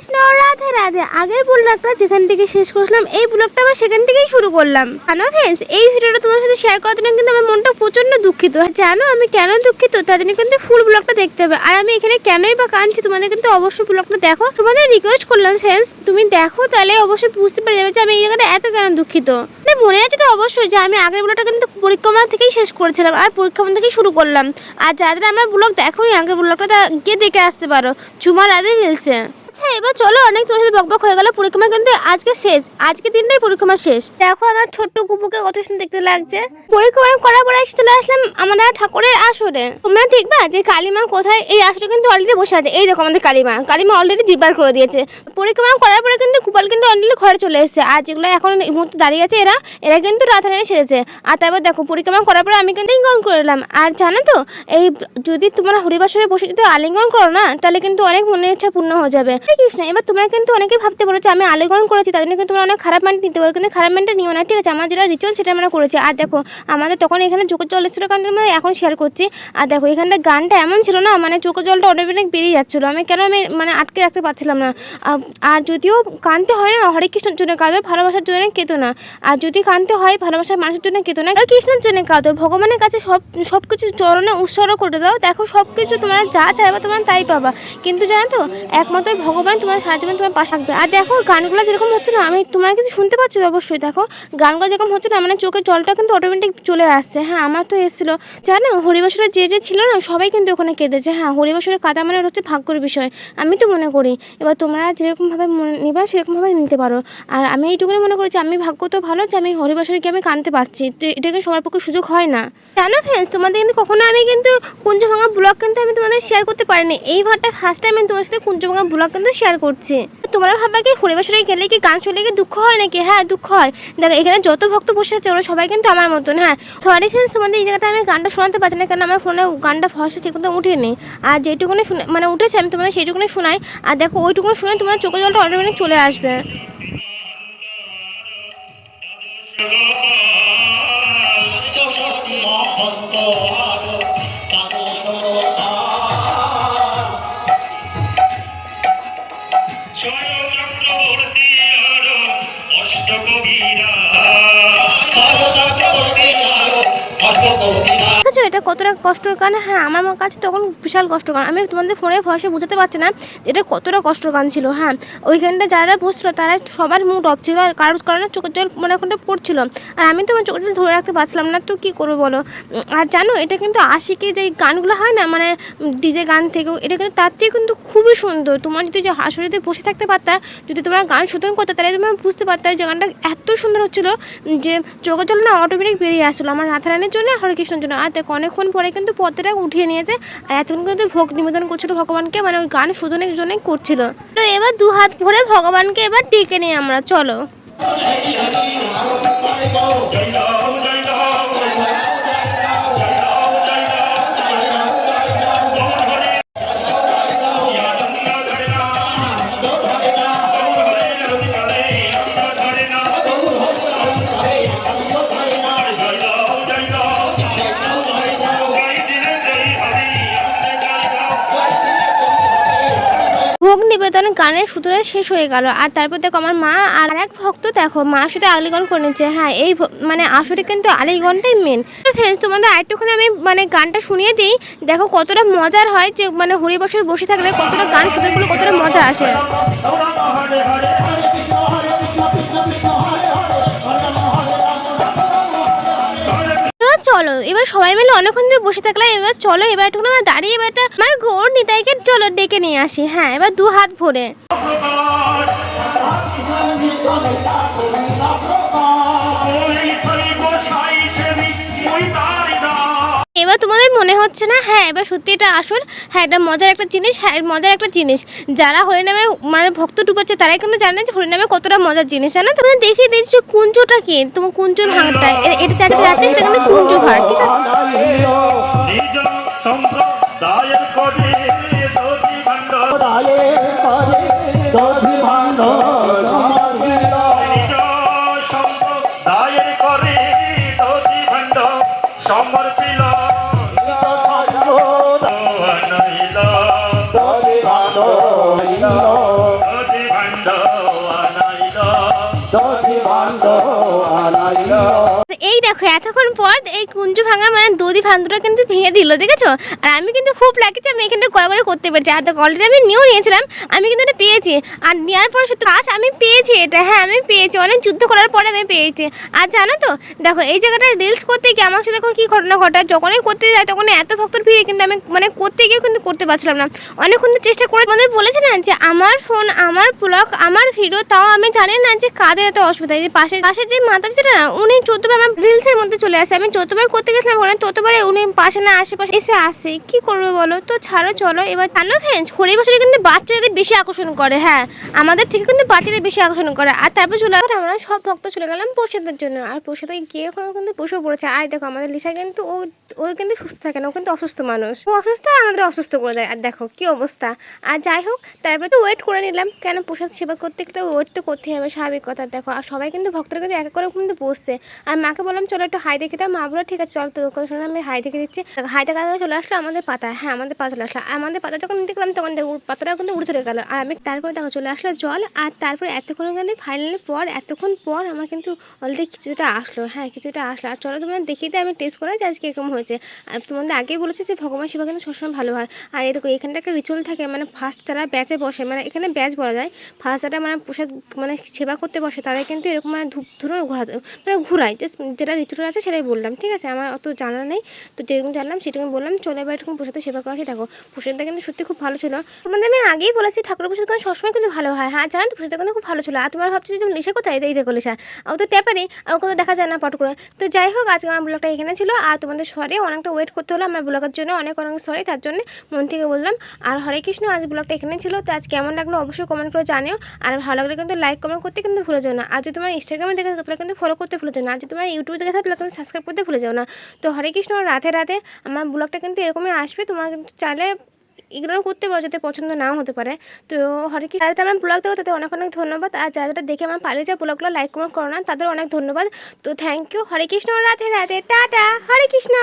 কৃষ্ণ, রাধে রাধে। আগের ব্লগটা যেখান থেকে শেষ করলাম এই ব্লগটা আবার সেখান থেকেই শুরু করলাম। জানো ফ্রেন্ডস, এই ভিডিওটা তোমার সাথে শেয়ার করার জন্য কিন্তু আমার মনটা প্রচন্ড দুঃখিত। জানো আমি কেন দুঃখিত তার জন্য কিন্তু ফুল ব্লগটা দেখতে হবে। আর আমি এখানে কেনই বা কাঁদছি তোমাদের কিন্তু অবশ্যই ব্লগটা দেখো। তোমাদের রিকোয়েস্ট করলাম ফ্রেন্ডস, তুমি দেখো তাহলে অবশ্যই বুঝতে পারা যাবে যে আমি এই জায়গাটা এত কেন দুঃখিত। মনে আছে তো অবশ্যই যে আমি আগের ব্লগটা কিন্তু পরিক্রমা থেকেই শেষ করেছিলাম আর পরিক্রমা থেকেই শুরু করলাম। আর যারা আমার ব্লগ দেখোনি আগের ব্লগটা গিয়ে দেখে আসতে পারো ঝুমা রাধে রিলসে। আচ্ছা এবার চলো, অনেক তোমার সাথে বকবক হয়ে গেল। পরিক্রমা কিন্তু আজকে শেষ, আজকে দিনটাই পরিক্রমা শেষ। দেখো আমার ছোট্ট কুপুকে কত সুন্দর দেখতে লাগছে। পরিক্রমা করার পরে চলে আসলাম আমরা ঠাকুরের আসরে। তোমরা দেখবা যে কালীমা কোথায়, এই আসরে কিন্তু অলরেডি বসে আছে। এই দেখো আমাদের কালীমা অলরেডি জিব্বার করে দিয়েছে। পরিক্রমা করার পরে কিন্তু গোপাল কিন্তু অলরেডি ঘরে চলে এসেছে। আর যেগুলো এখন এই মুহূর্তে দাঁড়িয়ে আছে এরা কিন্তু রাধারানী সেরেছে। আর তারপর দেখো পরিক্রমা করার পরে আমি কিন্তু আলিঙ্গন করে এলাম। আর জানো তো এই যদি তোমরা হরিবাসরে বসে যদি আলিঙ্গন করো না তাহলে কিন্তু অনেক মনের ইচ্ছা পূর্ণ হয়ে যাবে। কৃষ্ণ, এবার তোমরা কিন্তু অনেকে ভাবতে পারো যে আমি আলিঙ্গন করেছি তাদের কিন্তু তোমরা অনেক খারাপ মাইন্ড নিতে পারো, কিন্তু খারাপ মাইন্ডটা নিও না, ঠিক আছে? আমার যেটা রিচুয়াল সেটা আমরা করেছি। আর দেখো আমাদের তখন এখানে চোখের জল এসেছিলো কারণ আমরা এখন শেয়ার করছি। আর দেখো এখানটা গানটা এমন ছিল না, মানে চোখের জলটা অনেক বেরিয়ে যাচ্ছিলো। আমি মানে আটকে রাখতে পারছিলাম না। আর যদিও কানতে হয় না হরে কৃষ্ণের জন্য কাঁদো, ভালোবাসার জন্য কেতো না। আর যদি কানতে হয় ভালোবাসার মানুষের জন্য কেতো না, কৃষ্ণের জন্য কাঁদো। ভগবানের কাছে সব কিছু চরণে উৎসর্গ করে দাও। দেখো সব কিছু তোমরা যা চাইবা তোমরা তাই পাবা। কিন্তু জানো তো একমাত্র ভগবান তোমার সারা জীবন তোমার পাশে থাকবে। আর দেখো গানগুলো যেরকম হচ্ছে না, আমি তোমরা কিন্তু শুনতে পাচ্ছ অবশ্যই। দেখো গানগুলো যেরকম হচ্ছে না, মানে চোখের জলটা কিন্তু অটোমেটিক চলে আসছে। হ্যাঁ আমার তো এসেছিলো। জানো হরিবাসরে যে ছিল না সবাই কিন্তু ওখানে কেঁদেছে। হ্যাঁ হরিবাসরে কাঁদা মানে হচ্ছে ভাগ্যের বিষয়, আমি তো মনে করি। এবার তোমরা যেরকমভাবে নিবা সেরকমভাবে নিতে পারো। আর আমি এইটুকুনি মনে করি যে আমি ভাগ্য তো ভালো যে আমি হরিবাসরে গিয়ে আমি কাঁদতে পারছি। তো এটা কিন্তু সবার পক্ষে সুযোগ হয় না। জানো ফ্রেন্ডস, তোমাদের কিন্তু কখনো আমি কিন্তু কুঞ্জভাঙা ব্লগ কিন্তু আমি তোমাদের শেয়ার করতে পারিনি। এইবারটা ফার্স্ট টাইম আমি তোমার সাথে কুঞ্জভাঙা ব্লগ কিন্তু শেয়ার করছি। তোমরা ভাববা কি হরিবাসরে গেলে কি গান শুনলে কি দুঃখ হয় নাকি? হ্যাঁ দুঃখ হয়। দেখো এখানে যত ভক্ত বসে আছে ওরা সবাই কিন্তু আমার মতন। হ্যাঁ সরি ফ্রেন্ডস, তোমাদের এই জায়গাটা আমি গানটা শোনাতে পারছি না কারণ আমার ফোনে গানটা ভয়েসটা ঠিক মতো উঠেনি। আর যেটুকুনি মানে উঠেছে আমি তোমাদের সেইটুকুনি শোনাই। আর দেখো ওইটুকুনি শুনে তোমার চোখের জলটা অটোমেটিক চলে আসবে। এটা কতটা কষ্টের গান। হ্যাঁ আমার কাছে তখন বিশাল কষ্ট গান, আমি তোমাদের ফোনে ভয়েসে বুঝাতে পারছি না এটা কতটা কষ্টের গান ছিল। হ্যাঁ ওইখানটা যারা বসছিল তারা সবার মুড অফ ছিল, কারোর কারণে চোখের জল মানে ওখানটা পড়ছিল। আর আমি তো আমার চোখের জল ধরে রাখতে পারছিলাম না, তো কী করবো বলো। আর জানো এটা কিন্তু আশিকি যে গানগুলো হয় না মানে ডিজে গান থেকেও, এটা কিন্তু তার থেকে কিন্তু খুবই সুন্দর। তোমার যদি যে আসলে বসে থাকতে পারতা, যদি তোমরা গান শুধন করতে তাহলে তোমরা বুঝতে পারতে যে গানটা এত সুন্দর হচ্ছিলো যে চোখের জল না অটোমেটিক বেরিয়ে আসছিলো আমার রাধারানীর জন্য হরে কৃষ্ণের জন্য। আর দেখো অনেকক্ষণ পরে কিন্তু পদ্মাটা উঠিয়ে নিয়েছে আর এতক্ষণ কিন্তু ভোগ নিবেদন করছিল ভগবানকে, মানে ওই গান শুধনের জন্যই করছিল। তো এবার দু হাত ভরে ভগবানকে এবার ডেকে নিই আমরা, চলো। ভোগ নিবেদন গানের সূত্রে শেষ হয়ে গেল। আর তারপর দেখো আমার মা আর এক ভক্ত দেখো মা শুধু আলিঙ্গন করে নিচ্ছে। হ্যাঁ এই মানে আসলে কিন্তু আলিঙ্গনটাই মেন। তো ফ্রেন্ডস তোমাদের আরেকটুখানি আমি মানে গানটা শুনিয়ে দিই, দেখো কতটা মজার হয় যে মানে হরিবাসর বসে থাকলে কতটা গান শুনতে করলে কতটা মজা আসে। চলো এবার সবাই মিলে অনেকক্ষণ ধরে বসে থাকলাম, এবার চলো এবার একটু আমরা দাঁড়িয়ে এবার আমার গৌর নিতাইকে চলো ডেকে নিয়ে আসি। হ্যাঁ এবার দু হাত ভরে এবার তোমাদের মনে হচ্ছে না হ্যাঁ এবার সত্যি এটা আসল। হ্যাঁ এটা মজার একটা জিনিস। হ্যাঁ মজার একটা জিনিস যারা হরিনামে মানে ভক্ত ডুবাচ্ছে তারাই কিন্তু জানে যে হরিনামে কতটা মজার জিনিস। জানো তোমরা দেখিয়ে দিচ্ছ কুঞ্জটা কি, তোমার কুঞ্জ ভাঙটা এটা চারটে যাচ্ছে সেটা কিন্তু কুঞ্জ ভাড়, ঠিক আছে? এই দেখো এতক্ষণ পর এই কুঞ্জু ভাঙা মানে দধি ভান্তটা কিন্তু ভেঙে দিল, দেখেছো? আর আমি কিন্তু খুব লাগছে আমি এখানে করে করতে পেরেছি। আর দেখো অলরেডি আমি নিয়েও নিয়েছিলাম, আমি কিন্তু এটা পেয়েছি। আর নেওয়ার পর শুধু আমি পেয়েছি এটা, হ্যাঁ আমি পেয়েছি, অনেক যুদ্ধ করার পরে আমি পেয়েছি। আর জানো তো দেখো এই জায়গাটা রিলস করতে গিয়ে আমার সাথে দেখো কী ঘটনা ঘটায়, যখনই করতে যাই তখন এত ভক্তর ভিড়ে কিন্তু আমি মানে করতে গিয়েও কিন্তু করতে পারছিলাম না। অনেকক্ষণ তো চেষ্টা করে আমাদের বলেছে না যে আমার ফোন আমার ব্লগ আমার ভিডিও, তাও আমি জানি না যে কাদের এত অসুবিধা। যে পাশে যে মাতা যেটা না উনি 14বার আমার রিলসের মধ্যে চলে আসে, আমি 14বার করতে গেছিলাম ওখানে 14বারে উনি পাশে না আশেপাশে এসে আসে, কি করবে বলো? তো ছাড়ো চলো এবার। জানো ফ্রেন্ডস হরি বছরে কিন্তু বাচ্চাদের বেশি আকর্ষণ করে, হ্যাঁ আমাদের থেকে কিন্তু বাচ্চাদের বেশি আকর্ষণ করে। আর তারপর চলে আমরা সব ভক্ত চলে গেলাম প্রসাদের জন্য। আর প্রসাদে গিয়ে ওখানে কিন্তু বসেও পড়েছে। আর দেখো আমাদের লিসা কিন্তু ও কিন্তু সুস্থ থাকে না, ও কিন্তু অসুস্থ মানুষ, ও অসুস্থ আর আমাদের অসুস্থ করে দেয়। আর দেখো কি অবস্থা। আর যাই হোক তারপরে তো ওয়েট করে নিলাম, কেন প্রসাদ সেবা করতে গেলে ওয়েট তো করতেই হবে, স্বাভাবিক কথা। দেখো আর সবাই কিন্তু ভক্তরা কিন্তু এক করে কিন্তু বসছে। আর মাকে বললাম চলো একটু হাই দেখে দাও, মা বলো ঠিক আছে চল, তো কথা শুনে আমি হাই দেখে দিচ্ছি। হাই দেখা চলে আসলো আমাদের পাতা, হ্যাঁ আমাদের পাতা চলে আসলো। আমাদের পাতা যখন নিতে গেলাম তখন দেখো পাতাটাও কিন্তু উড়ে চলে গেলো। আর আমি তারপরে দেখো চলে আসলো জল। আর তারপর এতক্ষণ গেলে ফাইনালি এতক্ষণ পর আমার কিন্তু অলরেডি কিছুটা আসলো, হ্যাঁ কিছুটা আসলো। আর চলো তোমাদের দেখিয়ে দিই আমি টেস্ট করা যে আজকে এরকম হয়েছে। আর তোমাদের আগেই বলেছে যে ভগবান সেবা কিন্তু সবসময় ভালো হয়। আর এই দেখো এখানটা একটা রিচুয়াল থাকে, মানে ফার্স্ট যারা ব্যাচে বসে, মানে এখানে ব্যাচ বলা যায়, ফার্স্ট যারা মানে প্রসাদ মানে সেবা করতে বসে তারা কিন্তু এরকম মানে ধূপ ধরুন ঘুরায়, যেটা রিচুয়াল আছে সেটাই বললাম, ঠিক আছে? আমার অত জানা নেই, তো যেরকম জানলাম সেটুকু বললাম। চলে এবার এরকম প্রসাদের সেবা করা আছে। দেখো প্রসাদটা কিন্তু সত্যি খুব ভালো ছিল। তোমাদের আমি আগেই বলেছি ঠাকুরের প্রসাদ কিন্তু সবসময় কিন্তু ভালো হয়, হ্যাঁ জানো তো প্রসাদটা কিন্তু খুব ভালো ছিল। আর তোমার ভাবছি যে লিসা কোথায়, এই দেখো লিসা ও তো ট্যাপারি, আর ওকে তো দেখা যায় না পট করে। তো যাই হোক আজকে আমার ব্লগটা এখানে ছিল। আর তোমাদের সরি অনেকটা ওয়েট করতে হলো আমার ব্লগের জন্য, অনেক সরি, তার জন্য মন থেকে বললাম। আর হরে কৃষ্ণ, আজ ব্লগটা এখানে ছিল। তো আজ কেমন লাগলো অবশ্যই কমেন্ট করে জানিও। আর ভালো লাগলে কিন্তু লাইক কমেন্ট করতে কিন্তু ভুলে যাও না। আর যদি তোমার ইনস্টাগ্রামে দেখে তাহলে কিন্তু ফলো করতে ভুলে যাও না। আর যদি তোমার ইউটিউবে দেখে তাহলে কিন্তু সাবস্ক্রাইব করতে ভুলে যাও না। তো হরে কৃষ্ণ, রাধে রাধে। আমার ব্লগটা কিন্তু এরকমই আসবে, তোমরা কিন্তু চাইলে ইগনোর করতে পারো যাতে পছন্দ নাও হতে পারে। তো হরে কৃষ্ণ, যারা আমার ব্লগ দেখো তাদের অনেক অনেক ধন্যবাদ। আর যারা দেখে আমার পালিয়ে যা ব্লগগুলো লাইক কমেন্ট করো না তাদের অনেক ধন্যবাদ। তো thank you. Hare Krishna, Radhe Radhe, tata, Hare Krishna.